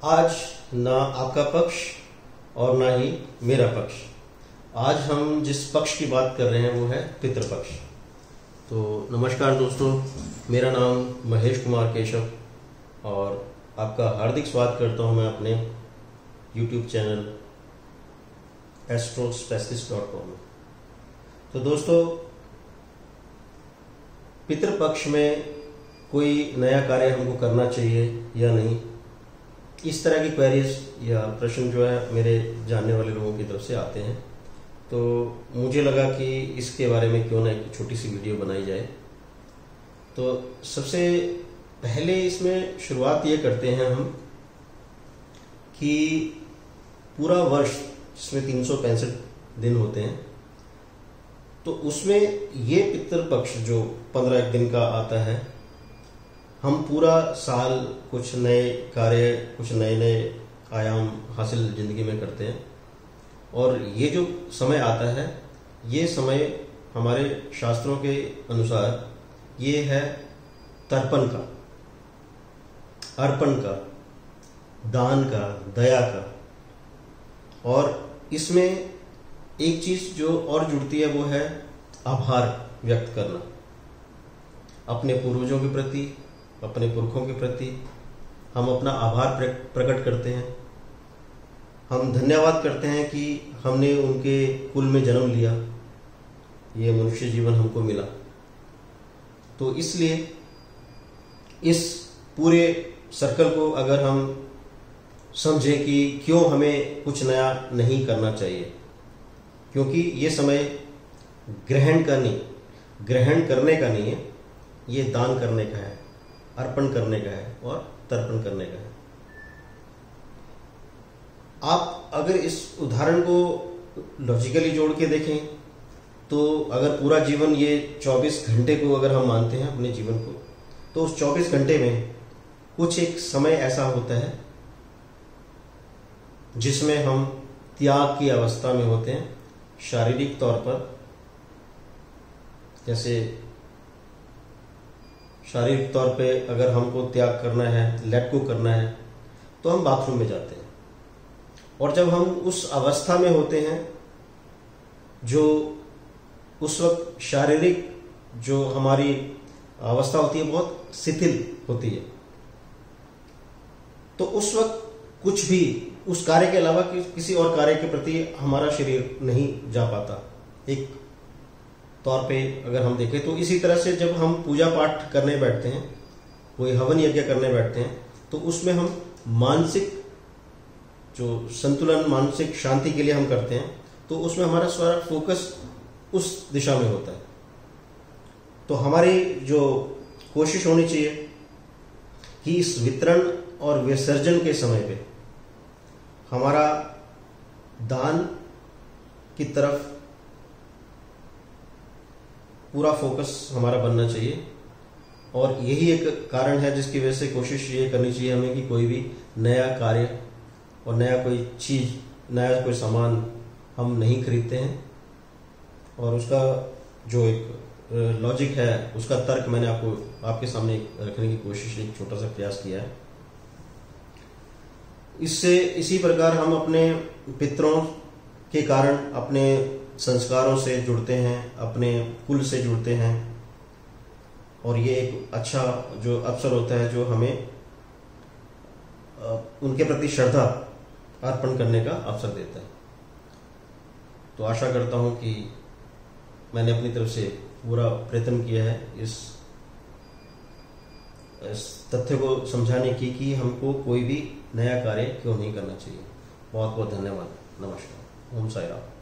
आज ना आपका पक्ष और ना ही मेरा पक्ष। आज हम जिस पक्ष की बात कर रहे हैं वो है पितृपक्ष। तो नमस्कार दोस्तों, मेरा नाम महेश कुमार केशव और आपका हार्दिक स्वागत करता हूं मैं अपने YouTube चैनल astrospecialist.com में। तो दोस्तों, पितृपक्ष में कोई नया कार्य हमको करना चाहिए या नहीं, इस तरह की क्वेरीज या प्रश्न जो है मेरे जानने वाले लोगों की तरफ से आते हैं। तो मुझे लगा कि इसके बारे में क्यों ना एक छोटी सी वीडियो बनाई जाए। तो सबसे पहले इसमें शुरुआत ये करते हैं हम कि पूरा वर्ष जिसमें 365 दिन होते हैं, तो उसमें ये पितृपक्ष जो 15 दिन का आता है, हम पूरा साल कुछ नए कार्य, कुछ नए नए आयाम हासिल जिंदगी में करते हैं। और ये जो समय आता है, ये समय हमारे शास्त्रों के अनुसार ये है तर्पण का, अर्पण का, दान का, दया का। और इसमें एक चीज जो और जुड़ती है वो है आभार व्यक्त करना अपने पूर्वजों के प्रति, अपने पुरखों के प्रति। हम अपना आभार प्रकट करते हैं। हम धन्यवाद करते हैं कि हमने उनके कुल में जन्म लिया, ये मनुष्य जीवन हमको मिला। तो इसलिए इस पूरे सर्कल को अगर हम समझें कि क्यों हमें कुछ नया नहीं करना चाहिए, क्योंकि ये समय ग्रहण करने का नहीं है, ये दान करने का है, अर्पण करने का है और तर्पण करने का है। आप अगर इस उदाहरण को लॉजिकली जोड़ के देखें तो अगर पूरा जीवन ये 24 घंटे को अगर हम मानते हैं अपने जीवन को, तो उस 24 घंटे में कुछ एक समय ऐसा होता है जिसमें हम त्याग की अवस्था में होते हैं। शारीरिक तौर पर, जैसे शारीरिक तौर पे अगर हमको त्याग करना है, लेट गो करना है, तो हम बाथरूम में जाते हैं। और जब हम उस अवस्था में होते हैं जो उस वक्त शारीरिक जो हमारी अवस्था होती है बहुत शिथिल होती है, तो उस वक्त कुछ भी उस कार्य के अलावा किसी और कार्य के प्रति हमारा शरीर नहीं जा पाता। एक तौर पे अगर हम देखें तो इसी तरह से जब हम पूजा पाठ करने बैठते हैं, कोई हवन यज्ञ करने बैठते हैं, तो उसमें हम मानसिक जो संतुलन, मानसिक शांति के लिए हम करते हैं, तो उसमें हमारा सारा फोकस उस दिशा में होता है। तो हमारी जो कोशिश होनी चाहिए कि इस वितरण और विसर्जन के समय पे हमारा दान की तरफ पूरा फोकस हमारा बनना चाहिए। और यही एक कारण है जिसकी वजह से कोशिश ये करनी चाहिए हमें कि कोई भी नया कार्य और नया कोई चीज, नया कोई सामान हम नहीं खरीदते हैं। और उसका जो एक लॉजिक है, उसका तर्क मैंने आपके सामने रखने की कोशिश, एक छोटा सा प्रयास किया है। इससे इसी प्रकार हम अपने पितरों के कारण अपने संस्कारों से जुड़ते हैं, अपने कुल से जुड़ते हैं। और ये एक अच्छा जो अवसर होता है जो हमें उनके प्रति श्रद्धा अर्पण करने का अवसर देता है। तो आशा करता हूं कि मैंने अपनी तरफ से पूरा प्रयत्न किया है इस तथ्य को समझाने की कि हमको कोई भी नया कार्य क्यों नहीं करना चाहिए। बहुत बहुत धन्यवाद। नमस्कार। ओम साई राम।